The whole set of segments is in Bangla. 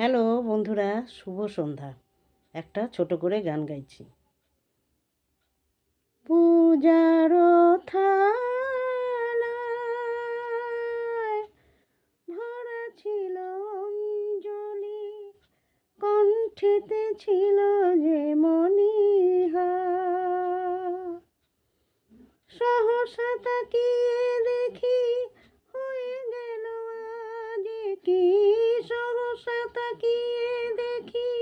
হ্যালো বন্ধুরা, শুভ সন্ধ্যা। একটা ছোট করে গান গাইছি। পূজার থালায় ভরা ছিল অঞ্জলি, কণ্ঠেতে ছিল যে মণিহার। সহসা তাকিয়ে দেখি হয়ে গেল আজ কি, সহসা তাকিয়ে দেখি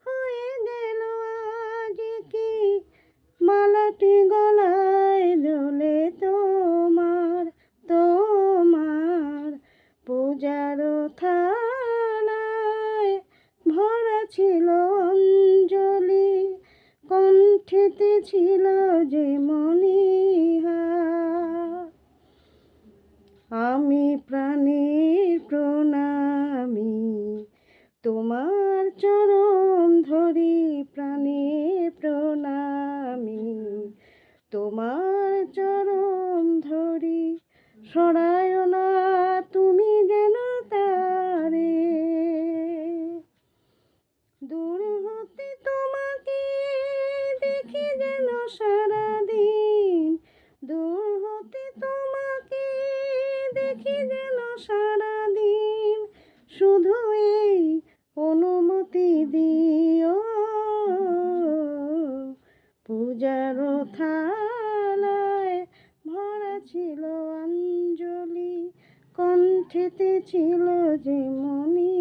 হয়ে গেল আজ কি, মালাটি গলায় দোলে তোমার তোমার। পূজার থালায় ভরা ছিল অঞ্জলি, কণ্ঠেতে ছিল যে মণিহার। আমি প্রাণের প্রণামী তোমার চরণ ধরি, প্রাণের প্রণামী তোমার চরণ ধরি। সরায় না তুমি যেন তারে, দূর হতে তোমাকে দেখি যেন সারাদিন, দূর হতে তোমাকে দেখি যেন সারাদিন। শুধু এই অনুমতি দিও, পূজার থালায় ভরা ছিল অঞ্জলি, কণ্ঠেতে ছিল যে মণি।